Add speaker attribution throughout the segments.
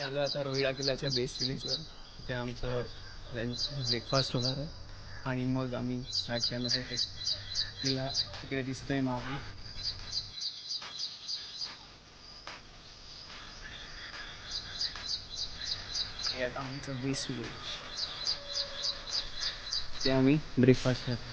Speaker 1: आलो आता रोहिडा किल्ल्याच्या बेस विलेजवर. तिथे आमचं लंच ब्रेकफास्ट होणार आहे आणि मग आम्ही स्टार्ट करणार आहे. किल्ला तिकडे दिसतोय मागे. हे आता आमचं बेस विलेज. ते आम्ही ब्रेकफास्ट करतो.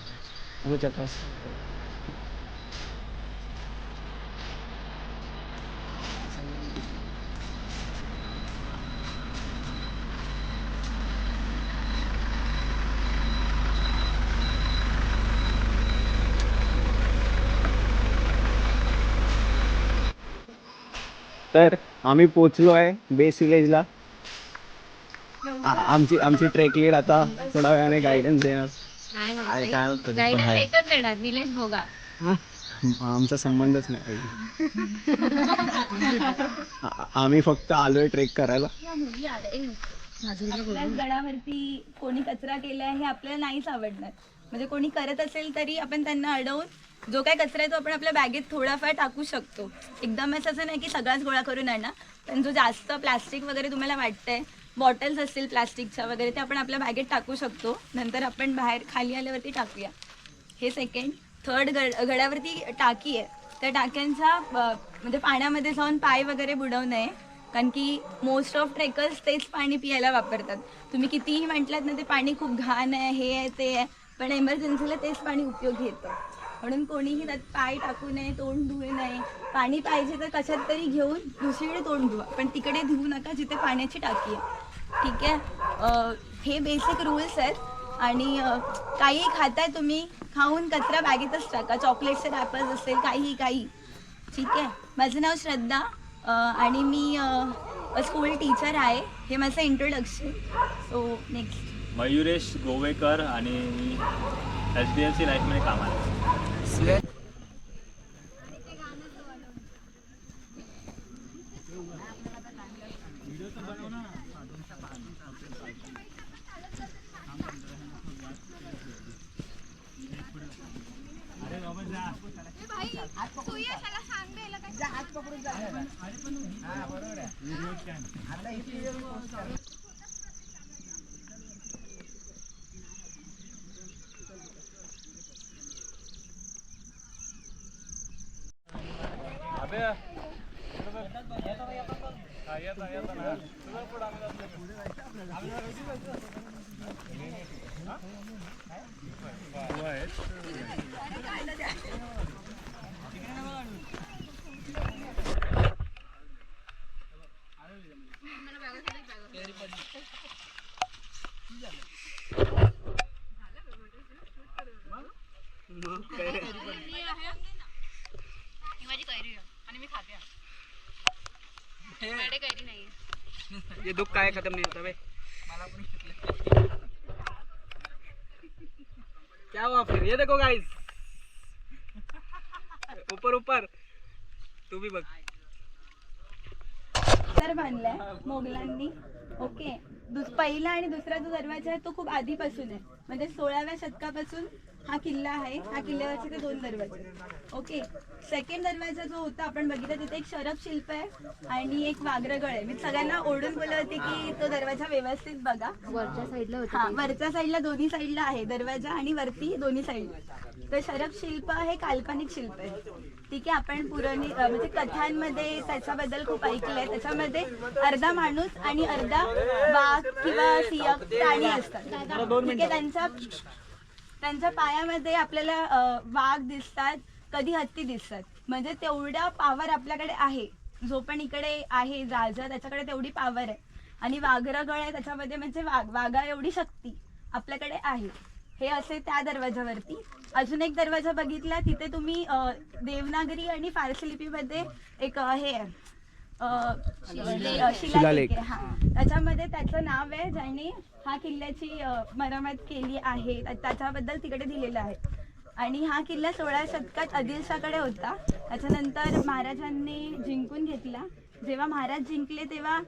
Speaker 1: तर आम्ही पोचलो आहे बेस विलेजला. आमची आमची ट्रेक लीड आता थोड्या वेळाने गायडन्स देणार. आमचा संबंधच नाही. आम्ही फक्त आलोय ट्रेक करायला.
Speaker 2: आपल्याच गडावरती कोणी कचरा केलाय हे आपल्याला नाहीच आवडणार. म्हणजे कोणी करत असेल तरी आपण त्यांना अडवून जो काय कचरा आहे तो आपण आपल्या बॅगेत थोडाफार टाकू शकतो. एकदमच असं नाही की सगळाच गोळा करून आणा, पण जो जास्त प्लास्टिक वगैरे तुम्हाला वाटतंय, बॉटल्स असतील प्लास्टिकच्या वगैरे, ते आपण आपल्या बॅगेत टाकू शकतो. नंतर आपण बाहेर खाली आल्यावरती टाकूया. हे सेकंड. थर्ड, गडावरती टाकी आहे. त्या टाक्यांचा म्हणजे पाण्यामध्ये जाऊन पाय वगैरे बुडवू नये, कारण की मोस्ट ऑफ ट्रेकर्स तेच पाणी पियायला वापरतात. तुम्ही कितीही म्हटलात ना ते पाणी खूप घाण आहे, हे आहे ते आहे, पण एमर्जन्सीला तेच पाणी उपयोगी येतं. म्हणून कोणीही त्यात पाय टाकू नये, तोंड धुवू नये. पाणी पाहिजे तर कशात तरी घेऊन दुसरीकडे तोंड धुवा, पण तिकडे धुवू नका जिथे पाण्याची टाकी आहे. ठीक आहे. हे बेसिक रूल्स आहेत. आणि काही खाताय तुम्ही, खाऊन कचरा बॅगेतच टाका. चॉकलेटचे रॅपर्स असेल, काही. ठीक आहे. माझं नाव श्रद्धा आणि मी स्कूल टीचर आहे. हे माझं introduction. So next.
Speaker 3: Mayuresh Govekar आणि मी HDFC लाईफमध्ये कामाला आहे.
Speaker 1: ये दुख काय खत्म नहीं होता बे. क्या हुआ फिर? ये देखो गाइस, ऊपर तू भी बघ.
Speaker 2: तर बांधलाय मोगलांनी. ओके. पहिला आणि दुसरा जो दरवाजा आहे तो खूप आधीपासून आहे, म्हणजे 16व्या शतकापासून हा किल्ला आहे. हा किल्ल्यावरचे ते 2 दरवाजे. ओके. सेकंड दरवाजा जो होता आपण बघितला, तिथे एक शरफ शिल्प आहे आणि एक वाघरगळ आहे. मी सगळ्यांना ओढून बोलत होते की तो दरवाजा व्यवस्थित बघा. वरच्या साईडला होता. वरच्या साईडला, दोन्ही साईडला आहे दरवाजा आणि वरती दोन्ही साईडला. तर शरफ शिल्प हे काल्पनिक शिल्प आहे. ठीक आहे. आपण पुराणी म्हणजे कथांमध्ये त्याच्याबद्दल खूप ऐकलंय. त्याच्यामध्ये अर्धा माणूस आणि अर्धा वाघ किंवा सिंह प्राणी असतात. ठीक आहे. त्यांच्या पायामध्ये आपल्याला वाघ दिसतात, कधी हत्ती दिसतात. म्हणजे तेवढा पावर आपल्याकडे आहे. जो पण इकडे आहे राजा, त्याच्याकडे तेवढी पावर आहे. आणि वाघरगळ आहे त्याच्यामध्ये, म्हणजे वाघा एवढी शक्ती आपल्याकडे आहे. हे असे त्या दरवाजावरती. अजून एक दरवाजा बघितला, तिथे तुम्ही देवनागरी आणि फारसी लिपीमध्ये एक हे आहे, शिलालेख आहे. हा, त्याच्यामध्ये त्याचं नाव आहे, ज्याने हा किल्ल्याची मरामत केली आहे, त्याच्याबद्दल तिकडे दिलेलं आहे. आणि हा किल्ला 16व्या शतकात आदिलशाकडे होता. त्याच्यानंतर महाराजांनी जिंकून घेतला. जेव्हा महाराज जिंकले तेव्हा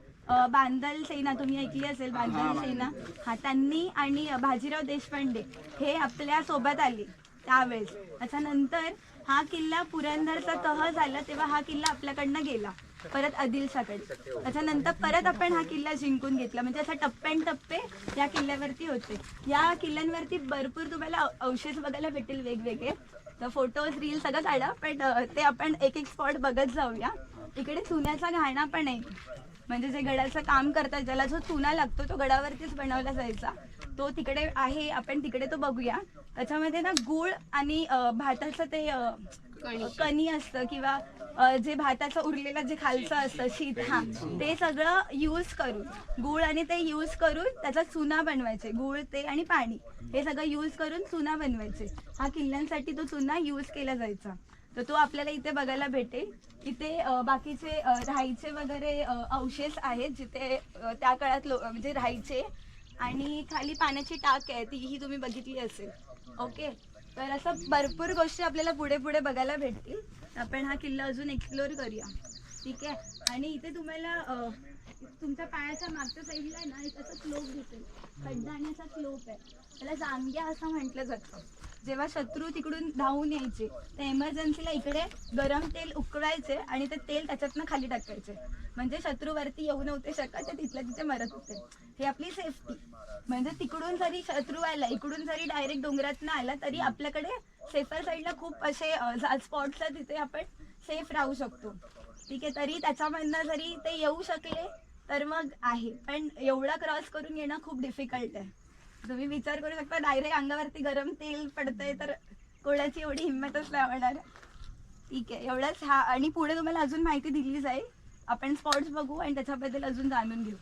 Speaker 2: बांदल सेना, तुम्ही ऐकली असेल बांदल सेना, हा त्यांनी आणि बाजीराव देशपांडे हे आपल्या सोबत आले त्यावेळेस. त्याच्यानंतर हा किल्ला पुरंदरचा तह झाला तेव्हा हा किल्ला आपल्याकडनं गेला. परत आदिलशाकडे. त्याच्यानंतर परत आपण हा किल्ला जिंकून घेतला. म्हणजे असं टप्प्याटप्पे या किल्ल्यावरती होते. या किल्ल्यांवरती भरपूर तुम्हाला अवशेष बघायला भेटेल वेगवेगळे. तर फोटोज रील सगळं काढा, पण ते आपण एक एक स्पॉट बघत जाऊया. इकडे चुन्याचा घाणा पण आहे. म्हणजे जे गडाचं काम करतात, ज्याला जो चुना लागतो तो गडावरतीच बनवला जायचा, तो तिकडे आहे. आपण तिकडे तो बघूया. त्याच्यामध्ये ना गूळ आणि भाताचं ते कणी असतं किंवा जे भाताचं उरलेलं जे खालचं असतं शीत, ते सगळं यूज करून, गूळ आणि ते यूज करून त्याचा चुना बनवायचे. गूळ, ते आणि पाणी हे सगळं यूज करून चुना बनवायचे. हा किल्ल्यांसाठी तो चुना यूज केला जायचा. तर तो आपल्याला इथे बघायला भेटेल. इथे बाकीचे राहायचे वगैरे अवशेष आहेत, जिथे त्या काळात म्हणजे राहायचे. आणि खाली पाण्याची टाक आहे, तीही तुम्ही बघितली असेल. ओके, तर असं भरपूर गोष्टी आपल्याला पुढे पुढे बघायला भेटतील. आपण हा किल्ला अजून एक्सप्लोर करूया. ठीक आहे. आणि इथे तुम्हाला तुमच्या पायाच्या मागच्या साईडला आहे ना एक असा स्लोप दिसेल, खड्डा आणि असा स्लोप आहे. त्याला जांग्या असं म्हटलं जातं. जेव्हा शत्रू तिकडून धावून यायचे तर एमर्जन्सीला इकडे गरम तेल उकळायचे आणि ते तेल त्याच्यातनं खाली टाकायचे. म्हणजे शत्रूवरती येऊ नव्हते शकत, ते तिथल्या तिथे मरत होते. हे आपली सेफ्टी. म्हणजे तिकडून जरी शत्रू आला, इकडून जरी डायरेक्ट डोंगरातनं आला, तरी आपल्याकडे सेफर साईडला खूप असे स्पॉट्स आहेत, तिथे आपण सेफ राहू शकतो. ठीक आहे. तरी त्याच्यामधनं जरी ते येऊ शकले तर मग आहे, पण एवढा क्रॉस करून येणं खूप डिफिकल्ट आहे. तुम्ही विचार करू शकता, डायरेक्ट अंगावरती गरम तेल पडतंय तर कोणाची एवढी हिंमतच नाही होणार. ठीक आहे, एवढंच. हा, आणि पुढे तुम्हाला अजून माहिती दिली जाईल. आपण स्पॉट्स बघू आणि त्याच्याबद्दल अजून जाणून घेऊ.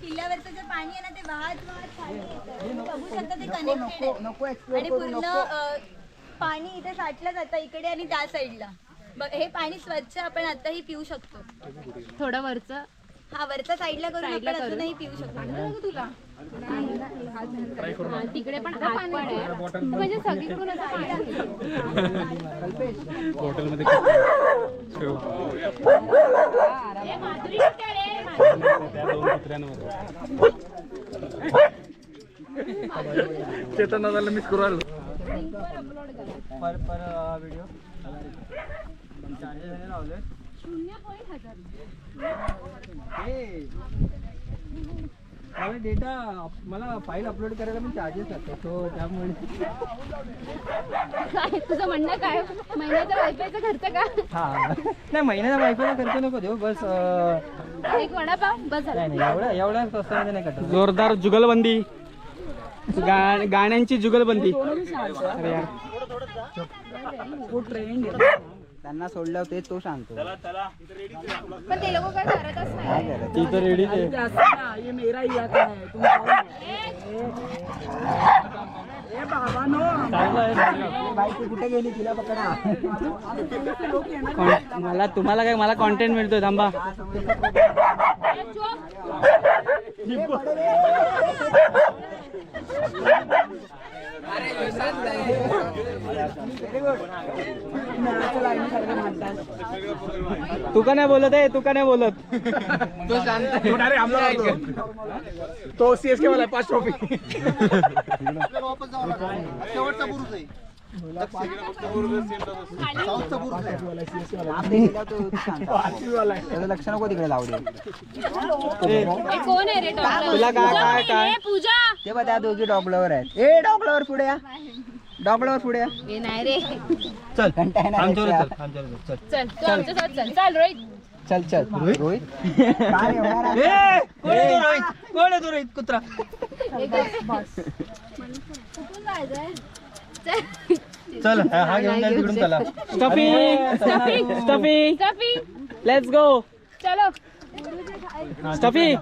Speaker 2: किल्ल्यावरचं जे पाणी आहे ना, ते वाहत खाली येतं. बघू शकता ते कनेक्टेड आहे. आणि पूर्ण पाणी इथे साठलं जातं इकडे आणि त्या साईडला. हे पाणी स्वच्छ आपण आताही पिऊ शकतो.
Speaker 4: थोडं वरचं,
Speaker 2: हा, वरच्या साईडला करून आपण अजूनही पिऊ शकतो. तुला
Speaker 4: तिकडे पण आत पण आहे. म्हणजे सगळीकडून
Speaker 1: चेतन दादाला मिस करू आलो.
Speaker 5: व्हिडिओ 40,000 लावले. 0.1000 डेटा मला फाईल अपलोड करायला पण चार्जेस लागतात, तो त्यामुळे.
Speaker 4: काय तुझं म्हणणं काय? महिन्याचा वायफायचा खर्च का?
Speaker 5: हा, नाही महिन्याचा वायफायचा खर्च नको देऊ, बस
Speaker 4: एक वडापाव बस झाला.
Speaker 5: नाही एवढ्या स्वस्तामध्ये नाही करत.
Speaker 1: जोरदार जुगलबंदी, गाण्यांची जुगलबंदी. अरे यार,
Speaker 5: त्यांना सोडल्यावर तेच तो सांगतो.
Speaker 4: पण ते लोक काय करतच नाही.
Speaker 1: ती तर रेडी आहे.
Speaker 5: कुठे गेली तिला पकडा.
Speaker 1: तुम्हाला काय, मला कॉन्टेंट मिळतोय. थांबा. तू का नाही बोलत आहे? तू का नाही बोलत? तो शांत. तो CSK वाला 5 ट्रॉफी.
Speaker 5: लक्ष नको तिकडे लावले.
Speaker 4: कोण आहे रे?
Speaker 1: तुला काय काय
Speaker 4: पूजा.
Speaker 5: ते बघ त्या दोघी डॉगलवर आहेत. ए डॉगलवर पुढे या, डॉगलवर पुढे या.
Speaker 4: हे नाही रे.
Speaker 5: चल चल
Speaker 4: चल तू आमच्यासोबत चल. चल रोहित.
Speaker 5: चल चल रोहित. काय एवढा
Speaker 1: कोण आहे तो रोहित कुत्रा?
Speaker 4: कुठून जायचंय?
Speaker 5: चल हा घेऊन जा तिकडून. चला
Speaker 4: स्टफी.
Speaker 1: Let's go.
Speaker 4: चलो
Speaker 1: स्टफी.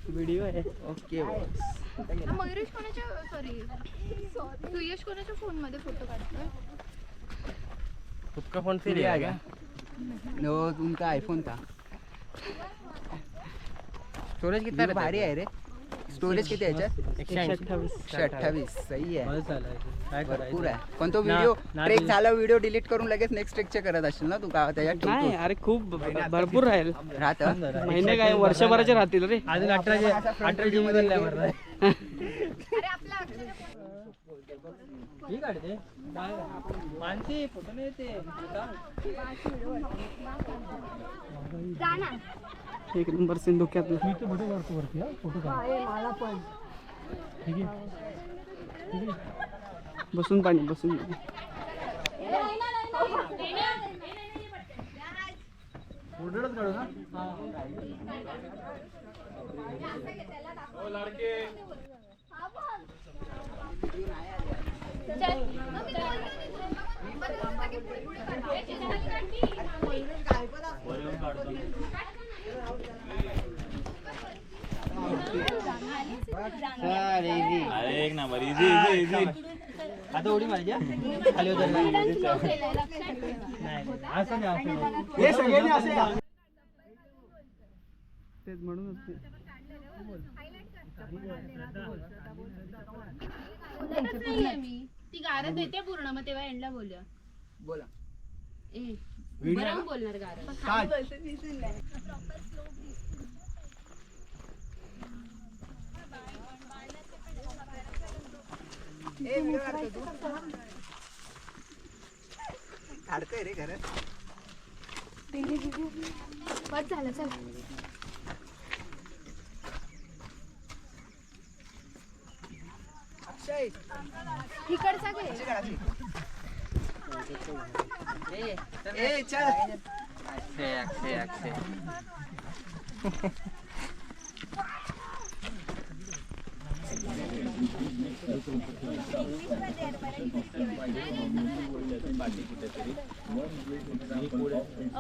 Speaker 5: व्हिडिओ आहे. ओके.
Speaker 4: मयुरेश कोणाच्या, सॉरी सुयश कोणाच्या फोन मध्ये फोटो काढतोय?
Speaker 1: खुद का फोन फिर
Speaker 6: वो उनका आईफोन था. स्टोरेज कितना भारी आहे रे. स्टोरेज किती आहे याच्यात? 128. सही आहे.
Speaker 5: बस झालं. काय
Speaker 6: भरपूर
Speaker 5: करायचं?
Speaker 6: आहे. पण तो व्हिडिओ ट्रेक झाला, व्हिडिओ डिलीट करून लगेच नेक्स्ट ट्रेकचे करत असेल ना तू का त्याच्यात
Speaker 7: नाही
Speaker 6: ठेवतो
Speaker 7: अरे खूप भरपूर राहील.
Speaker 6: राहतं.
Speaker 7: महिने काय वर्षभराचे राहतील रे.
Speaker 5: अजून 18 मध्ये नाही भरलाय. ठीक आहे ते. मानसी फोटो नाही येते.
Speaker 7: एक नंबर सीन धोक्यातला. बसून पाणी बसून पाणी.
Speaker 5: फोटोच काढू ना.
Speaker 3: अरे एक नंबर इझी इझी इझी.
Speaker 5: आता उडी मारायची हा? खाली उतर नाही असं नाही हे सगळ्यांनी असे
Speaker 7: तेच म्हणूनच ते.
Speaker 4: ती गारद देते पूर्ण मग तेव्हा एंडला बोलूया.
Speaker 6: बोला.
Speaker 4: बरं बोलणार गारद.
Speaker 6: काढतोय रे खरं.
Speaker 4: बस झालं चल.
Speaker 6: अक्षय
Speaker 4: तिकडचा घे.
Speaker 6: ए चल. अक्षय अक्षय अक्षय.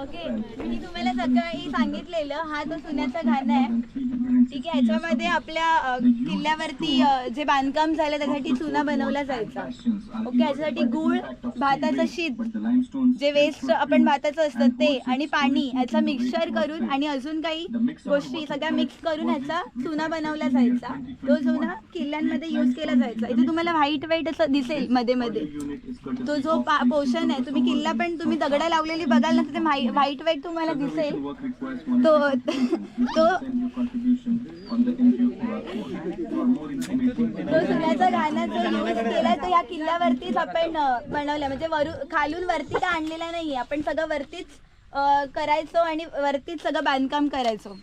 Speaker 2: ओके, मी तुम्हाला सकाळी सांगितलेलं हा तो सुन्याचा घाणा आहे. ठीक आहे, ह्याच्यामध्ये आपल्या किल्ल्यावरती जे बांधकाम झालं त्यासाठी चुना बनवला जायचा. ओके, ह्याच्यासाठी गुळ, भाताचं शीत, जे वेस्ट आपण भाताचं असतं ते आणि पाणी ह्याचा मिक्सचर करून आणि अजून काही गोष्टी सगळ्या मिक्स करून ह्याचा चुना बनवला जायचा. तो चुना किल्ल्यांमध्ये यूज केला जायचा. इथे तुम्हाला व्हाईट व्हाईट असं दिसेल मध्ये मध्ये. तो जो पोर्शन आहे, तुम्ही किल्ला पण तुम्ही दगडा लावलेली बघाल ना, तिथे व्हाईट व्हाईट तुम्हाला दिसेल. तो सुन्याचा घाणा जो यूज केला तो या किल्ल्यावरतीच आपण बनवला. म्हणजे खालून वरती का आणलेला नाहीये, आपण सगळं वरतीच करायचो आणि वरतीच सगळं बांधकाम करायचो.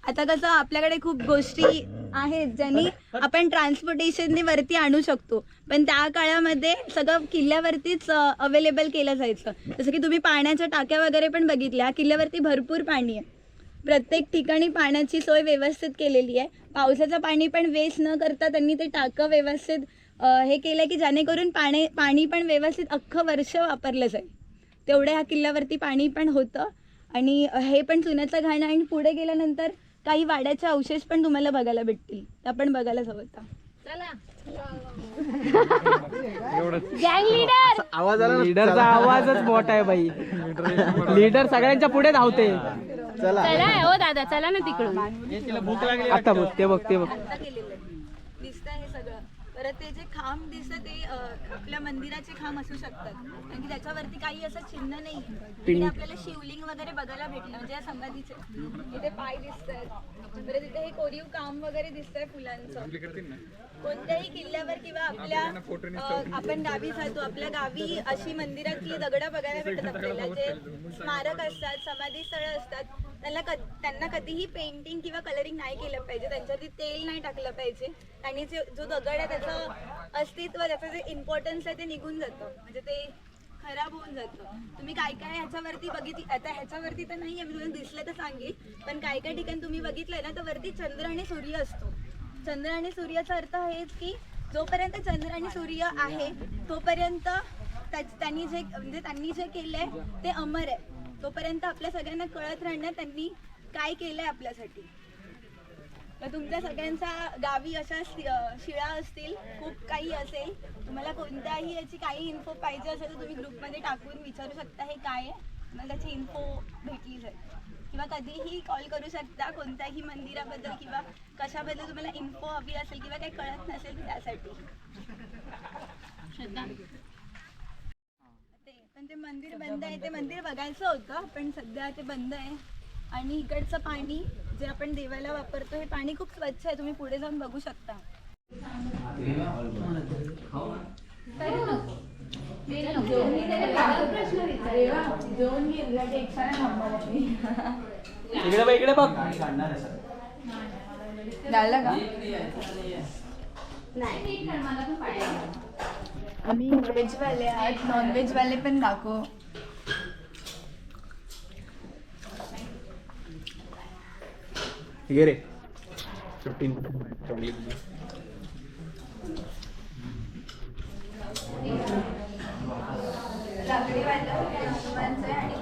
Speaker 2: आता कसं आपल्याकडे खूप गोष्टी आहेत ज्यांनी आपण ट्रान्सपोर्टेशनने वरती आणू शकतो, पण त्या काळामध्ये सगळं किल्ल्यावरतीच अवेलेबल केलं जायचं. जसं की तुम्ही पाण्याच्या टाक्या वगैरे पण बघितल्या. किल्ल्यावरती भरपूर पाणी आहे. प्रत्येक ठिकाणी पाण्याची सोय व्यवस्थित केलेली आहे. पावसाचं पाणी पण वेस्ट न करता त्यांनी ते टाकं व्यवस्थित हे केलं की जेणेकरून पाणी पण व्यवस्थित अख्खं वर्ष वापरलं जाईल. तेवढे ह्या किल्ल्यावरती पाणी पण होतं. आणि हे पण चुन्याचं घाण. आणि पुढे गेल्यानंतर काही वाड्याचे अवशेष पण तुम्हाला बघायला भेटतील. त्या पण बघायला हवं.
Speaker 4: गँग लीडर.
Speaker 7: लीडरचा आवाजच मोठा आहे बाई. लीडर सगळ्यांच्या पुढे धावते.
Speaker 4: चला हो दादा, चला ना तिकडून.
Speaker 5: तिला भूक लागली.
Speaker 7: आता बघ ते बघ ते बघ.
Speaker 2: दिसतं हे सगळं. परत ते जे खांब दिसतं ते आपल्या मंदिराचे खांब असू शकतात, कारण की त्याच्यावरती काही असं चिन्ह नाही. इकडे आपल्याला शिवलिंग वगैरे बघायला भेटलं. म्हणजे या समाधीचे इथे पाय दिसत आहेत. परत इथे हे कोरीव काम वगैरे दिसतंय फुलांचं. कोणत्याही किल्ल्यावर किंवा आपल्या आपण गावी जातो, आपल्या गावी अशी मंदिरातली दगडं बघायला भेटतात आपल्याला. जे स्मारक असतात, समाधी स्थळं असतात, त्यांना कधीही पेंटिंग किंवा कलरिंग नाही केलं पाहिजे. त्यांच्यावरती तेल नाही टाकलं पाहिजे. आणि जो दगड आहे त्याचं अस्तित्व, त्याचं जे इम्पॉर्टन्स आहे ते निघून जातं. म्हणजे ते खराब होऊन जातं. तुम्ही काय काय ह्याच्यावरती बघितलं, आता ह्याच्यावरती तर नाही आहे, मी तुम्हाला दिसलं तर सांगेल, पण काय काय ठिकाणी तुम्ही बघितलंय ना, तर वरती चंद्र आणि सूर्य असतो. चंद्र आणि सूर्याचा अर्थ हेच की जोपर्यंत चंद्र आणि सूर्य आहे तोपर्यंत त्यांनी जे केलंय ते अमर आहे. तोपर्यंत आपल्या सगळ्यांना कळत राहणार त्यांनी काय केलंय आपल्यासाठी. तर तुमच्या सगळ्यांच्या गावी अशा शिळा असतील, खूप काही असेल. तुम्हाला कोणत्याही याची काही इन्फो पाहिजे असेल तर तुम्ही ग्रुपमध्ये टाकून विचारू शकता हे काय आहे. तुम्हाला त्याची इन्फो भेटली जाईल किंवा कधीही कॉल करू शकता कोणत्याही मंदिराबद्दल किंवा कशाबद्दल तुम्हाला इन्फो हवी असेल किंवा काही कळत नसेल त्यासाठी. पण ते मंदिर बंद आहे, ते मंदिर बघायचं होतं पण सध्या ते बंद आहे. आणि इकडचं पाणी जे आपण देवाला वापरतो हे पाणी खूप स्वच्छ आहे, तुम्ही पुढे जाऊन बघू शकता.
Speaker 7: इकडे बघ, इकडे बघ.
Speaker 2: झालं का? आम्ही व्हेजवाले आहात, नॉनव्हेजवाले पण दाखव.
Speaker 7: घे रे.
Speaker 2: लाकडीवालं हनुमानचं आहे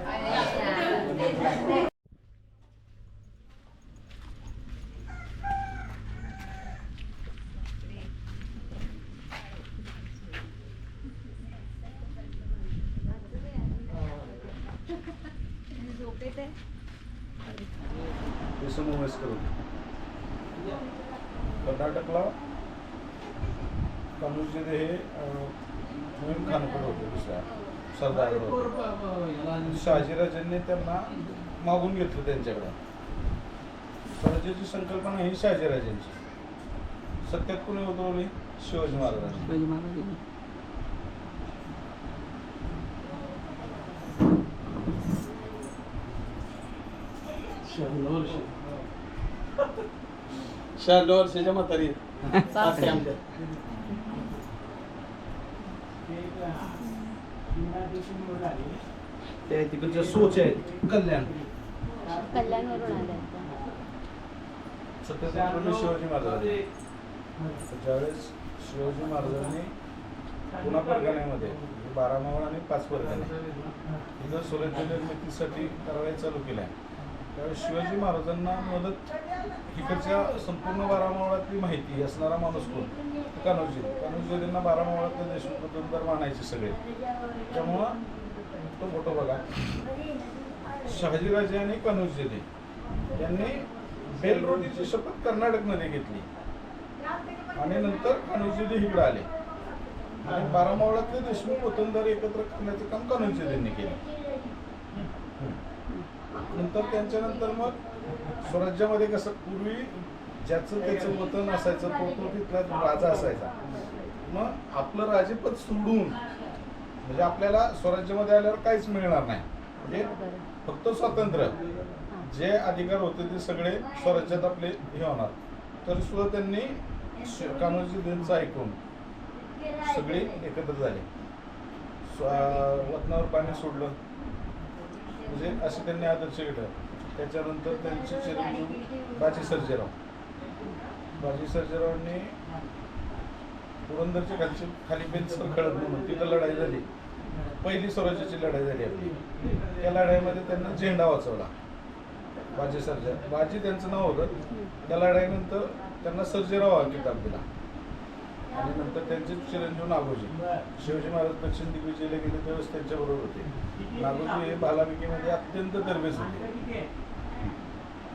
Speaker 2: आणि त्याच्यासमोर झोपेत आहे.
Speaker 8: कर्नाटकला कनुजिरे हे नवीन खानपड होते दुसऱ्या सरदार शहाजीराजांनी त्यांना मागून घेतलं त्यांच्याकडं. स्वराज्याची संकल्पना ही शहाजीराजांची. सत्यात कोणी उतरवली? शिवाजी महाराजांनी. शहाण्णव वर्षाच्या म्हातारी ते तिकडच्या सोच आहेत कल्याण. सत्यात शिवाजी महाराज. ज्यावेळेस शिवाजी महाराजांनी पुन्हा परगण्यामध्ये 12 मावळ आणि 5 परगणे तिथं स्वराज्य निर्मितीसाठी कारवाई चालू केल्या. त्यावेळेस शिवाजी महाराजांना मदत इकडच्या संपूर्ण 12 मावळातली माहिती असणारा माणूस कोण? कान्होजींना 12 मावळातले देशमुख वतनदार मानायचे सगळे. त्यामुळं तो फोटो बघा. शहाजीराजे आणि कान्होजी यांनी बेलरोटीची शपथ कर्नाटकमध्ये घेतली आणि नंतर कान्होजी इकडे आले आणि 12 मावळातले देशमुख वतनदार एकत्र करण्याचं काम कान्होजी यांनी केलं. नंतर त्यांच्यानंतर मग स्वराज्यामध्ये कसं पूर्वी ज्याचं त्याचं वतन असायचं तो तिथला राजा असायचा. मग आपलं राजेपद सोडून म्हणजे आपल्याला स्वराज्यामध्ये आल्यावर काहीच मिळणार नाही. म्हणजे फक्त स्वातंत्र्य जे अधिकार होते ते सगळे स्वराज्यात आपले हे होणार. तरी सुद्धा त्यांनी कान्होजी यांचं ऐकून सगळे एकत्र झाले. वतनावर पाणी सोडलं म्हणजे असे त्यांनी आदर्श घेतला. त्याच्यानंतर त्यांचे चिरंजीव बाजी सर्जेरावांनी पुरंदरच्या खाली बेलसर खळद म्हणून तिथं लढाई झाली. पहिली स्वराज्याची लढाई झाली आपली. त्या लढाईमध्ये त्यांना झेंडा वाचवला. बाजी त्यांचं नाव होतं. त्या लढाईनंतर त्यांना सर्जेराव हा किताब दिला आणि नंतर त्यांचे चिरंजीव नागोजी. शिवाजी महाराज दक्षिण दिग्विजयला गेले त्यावेळेस त्यांच्याबरोबर होते. नागोजी हे भालाफेकीमध्ये अत्यंत तरबेज होते.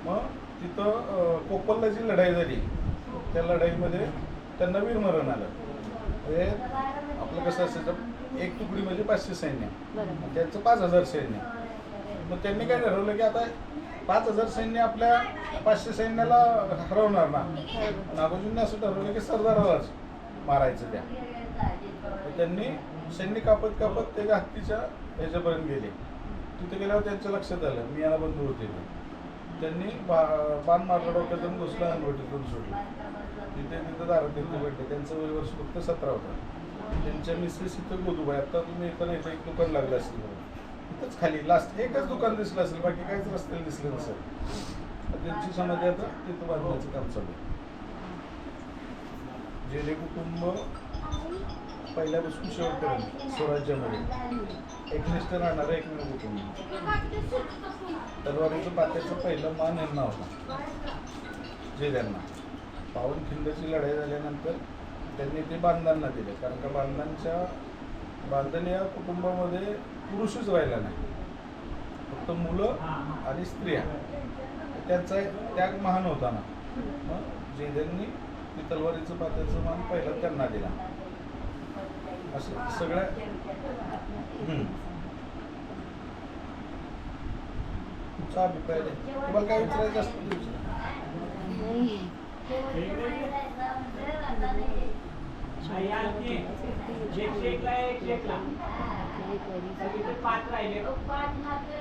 Speaker 8: मग तिथं कोप्पलला जी लढाई झाली त्या लढाईमध्ये त्यांना वीरमरण आलं. म्हणजे आपलं कसं असायचं एक तुकडी म्हणजे 500 सैन्य, त्यांचं 5000 सैन्य. मग त्यांनी काय ठरवलं की आता 5000 सैन्य आपल्या 500 सैन्याला हरवणार ना. नागोजींनी असं ठरवलं की सरदारालाच मारायचं त्या. त्यांनी सैन्य कापत ते हत्तीच्या ह्याच्यापर्यंत गेले. तिथे गेल्यावर त्यांच्या लक्षात आलं मी याला बंधू होते. त्यांनी बाण मारला डोक्यातून घुसला आणि बोटीतून सोडलं. तिथं दारात भेटले. त्यांचं वय वर्ष फक्त 17 होतं. त्यांच्या मिसेस इथं गोदूबाई. आता तुम्ही इथं नाही एक दुकान लागलं असेल इथंच खाली लास्ट एकच दुकान दिसलं असेल बाकी काहीच रस्त्याला दिसलं नसेल. त्यांची समाधी आता तिथं बांधण्याचं काम चालू आहे. जेले कुटुंब पहिल्यापासून शेवटपर्यंत स्वराज्यामध्ये एकनिष्ठ राहणारं एकमेव कुटुंब. तलवारीचं पात्याचं पहिलं मान यांना होता जे त्यांना. पावनखिंडची लढाई झाल्यानंतर त्यांनी ते बांधांना दिले कारण का बांधांच्या बांधणी या कुटुंबामध्ये पुरुषच राहिला नाही, फक्त मुलं आणि स्त्रिया. त्यांचा त्याग महान होता ना, मग जयदेवांनी ती तलवारीचं पात्याचं मान पहिला त्यांना दिला. असं सगळ्या तुमचा अभिप्राय आहे. तुम्हाला काय विचारायचं असतं ते विचारा.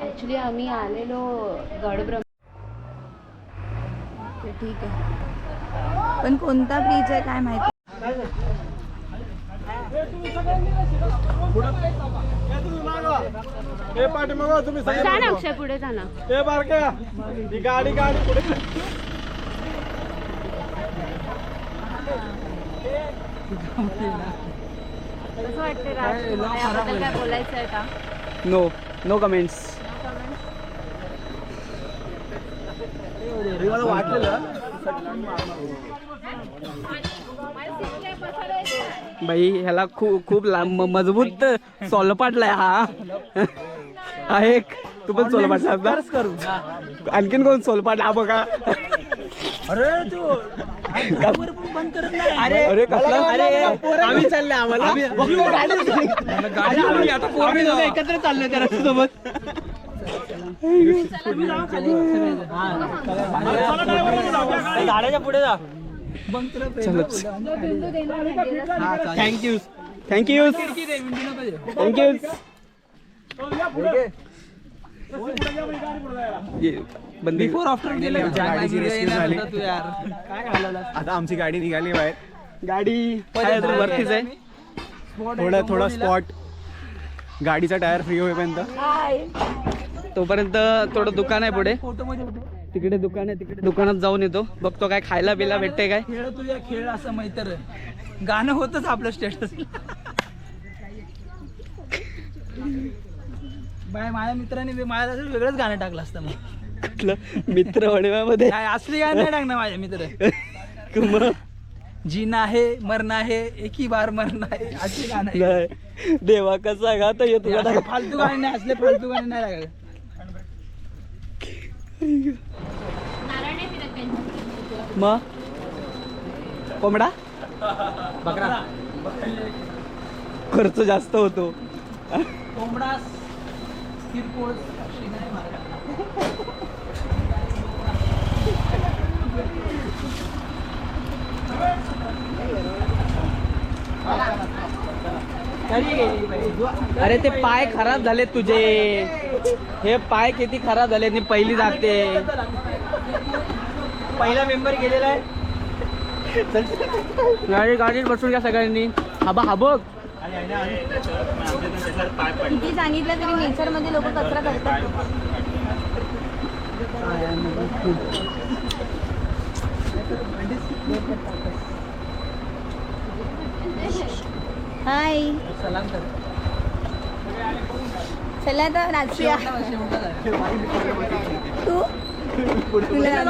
Speaker 4: ऍक्च्युली आम्ही आलेलो गडब्रह्म.
Speaker 2: ठीक आहे, पण कोणता ब्रिज आहे काय माहिती.
Speaker 4: जा ना अक्षय, पुढे जा ना. कसं वाटते राज, तुम्हाला याबद्दल काय बोलायचं आहे का?
Speaker 7: No comments. बाई ह्याला खूप मजबूत सोलपाटलाय हा. एक तू पण सोलपाटला करू. आणखीन कोण सोलपाट हा बघा.
Speaker 5: अरे तू बंद करत नाही.
Speaker 7: अरे कसला, अरे आम्ही चालले, आम्हाला गाडी आता पोरं दोघं एकत्र चाललोय त्या रस्त्यासोबत.
Speaker 5: झाडाच्या पुढे जा.
Speaker 7: थँक्यू.
Speaker 5: बिफोर आफ्टर गेले.
Speaker 1: आता आमची गाडी निघाली बाहेर.
Speaker 7: गाडी वरतीच आहे.
Speaker 1: थोडा स्पॉट गाडीचा टायर फ्री होईपर्यंत.
Speaker 7: तोपर्यंत थोडं दुकान आहे पुढे, तिकडे दुकान आहे, तिकडे दुकानात जाऊन येतो, बघतो काय खायला बिला भेटते काय.
Speaker 5: खेळ तुझ्या खेळ असं मैत्र गाणं होतच आपलं स्टेटस. माझ्या मित्राने माझ्या वेगळंच गाणं टाकलं असतं. मग
Speaker 7: कुठलं मित्र वणव्यामध्ये
Speaker 5: काय असली गाणं नाही टाकणार माझ्या मित्र.
Speaker 7: मग
Speaker 5: जीना है मरना है एक ही बार मरना है असे गाणं आहे.
Speaker 7: नाही, देवा कसा गात येतो
Speaker 5: हे असले फालतू गाणे नाही, असले फालतू गाणे नाही लागले.
Speaker 7: मग कोंबडा
Speaker 5: बकरा
Speaker 7: खर्च जास्त होतो.
Speaker 5: कोंबडा किरकोळ अशी नाही मार्ग.
Speaker 7: अरे ते पाय खराब झाले तुझे, हे पाय किती खराब झाले. मी पहिली जाते,
Speaker 5: पहिला मेंबर गेलेला आहे.
Speaker 7: गाडीत बसून घ्या सगळ्यांनी. हा बघ
Speaker 2: किती सांगितलं तरी नेचर मध्ये लोक कचरा करतात. हाय,
Speaker 5: सलाम कर.
Speaker 2: चला तर नाचूया. तू तुला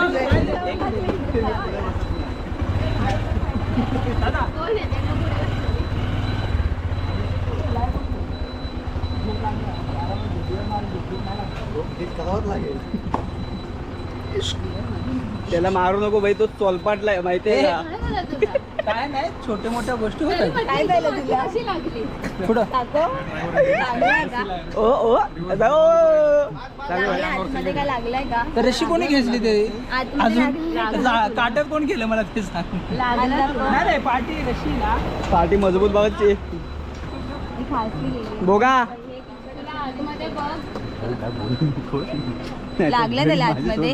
Speaker 7: त्याला मारू नको बाई, तो चोलपाटलाय माहितीये का.
Speaker 5: काय नाही, छोट्या मोठ्या गोष्टी होतात.
Speaker 2: काय झालं तुला?
Speaker 5: पुढं
Speaker 2: काको लागलाय का?
Speaker 7: ओ
Speaker 2: लागलाय आतमध्ये काय लागलाय का?
Speaker 5: तर रशी कोणी घेतली ते
Speaker 2: आतमध्ये
Speaker 5: अजून काट्यात कोण केलं मला ते सांग.
Speaker 2: लागला तो.
Speaker 5: नाही पाठी रशी ना.
Speaker 7: पाठी मजबूत बघायची.
Speaker 2: मी खासली गेली.
Speaker 7: बोगा
Speaker 2: लागलं त्याला आतमध्ये.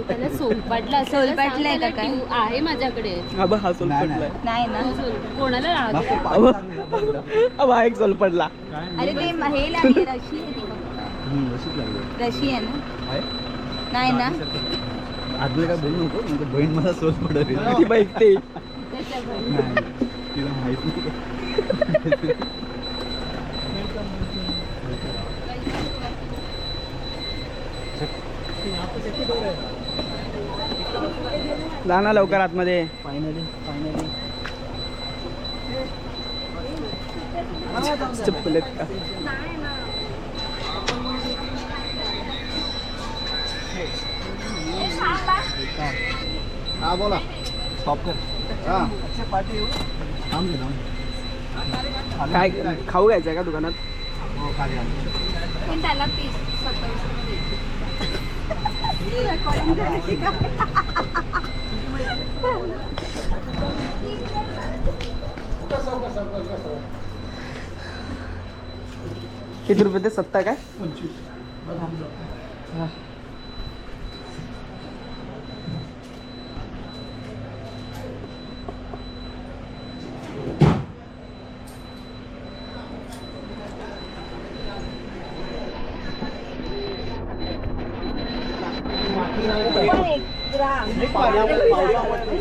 Speaker 4: त्याला सोलपाटला
Speaker 2: सोलपाटलाय का काय?
Speaker 4: आहे माझ्याकडे.
Speaker 7: हा सोलपटलाय.
Speaker 2: नाही ना.
Speaker 4: कोणाला लागत?
Speaker 7: हा एक सोलपटला.
Speaker 2: अरे ते हे लागले, रशी आहे ती फक्त. रशी आहे ना? नाही ना.
Speaker 1: आदले काय बोलू नको, म्हणजे बहीण मला सोल पडत
Speaker 7: ती बाईक ते
Speaker 1: तिला माहित नाही.
Speaker 7: जाणार लवकर आतमध्ये.
Speaker 5: फायनली
Speaker 7: चप्पल आहेत का?
Speaker 6: हा बोला
Speaker 7: काय खाऊ घ्यायचं का दुकानात?
Speaker 4: पण त्याला 30-27
Speaker 7: किती रुपये ते 70 काय? हा.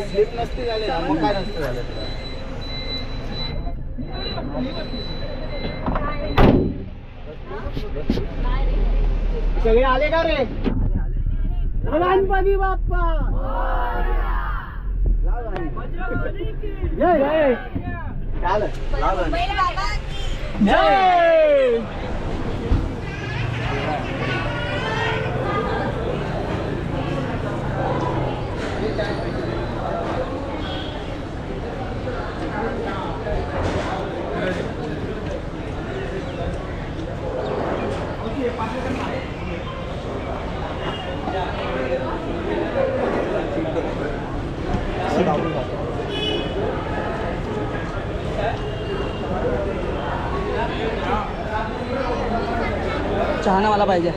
Speaker 6: स्लिप नसते झाले मग काय नसते झालं सगळे आले का रे गणपती बाप्पा जय जय जय
Speaker 7: चहा ना मला पाहिजे.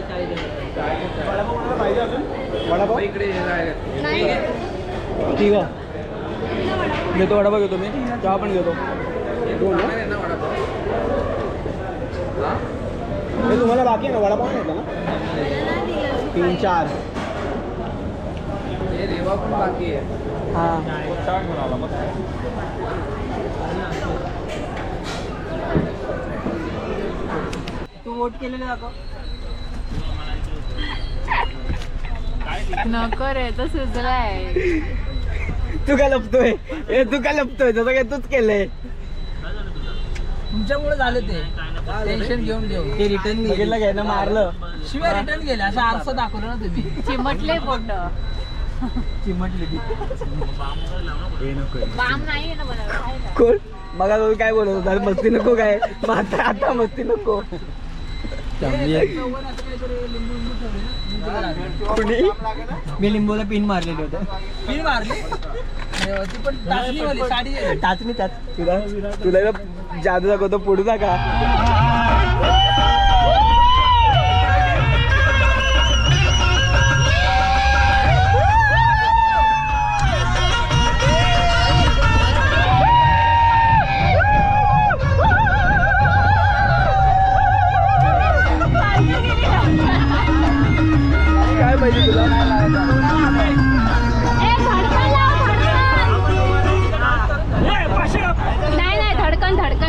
Speaker 6: वडापाव
Speaker 7: ठीक आहे घेतो वडापाव घेतो मी चहा पण घेतो.
Speaker 6: तुम्हाला बाकी आहे ना वडापाव नाही ना 3-4 बाकी आहे
Speaker 7: हां
Speaker 5: तू वोट केलेलं दाखव.
Speaker 4: नको रे तो सुचलाय.
Speaker 7: तू काय लपतोय? तू काय लपतोय? जसं काय तूच केलंय.
Speaker 5: तुमच्यामुळे झालं ते टेन्शन घेऊन ते रिटर्न
Speaker 7: बघितलं घ्यायला मारलं.
Speaker 5: शिवाय रिटर्न गेले असं आरसा दाखवलं ना तुम्ही.
Speaker 4: चिमटले पोट.
Speaker 5: चिमटली ती.
Speaker 4: बाम नाही ना बनवलं आहे ना.
Speaker 7: कोण मगा तुम्ही काय बोलत होता? मस्ती नको काय? मग आता मस्ती नको. कुणी?
Speaker 5: मी लिंबूला पिन मारलेली होतं. पिन मारली ती पण टाचणीवाली साडी
Speaker 7: टाचणी तुला तुला जादू दाखवतो पुढचा का?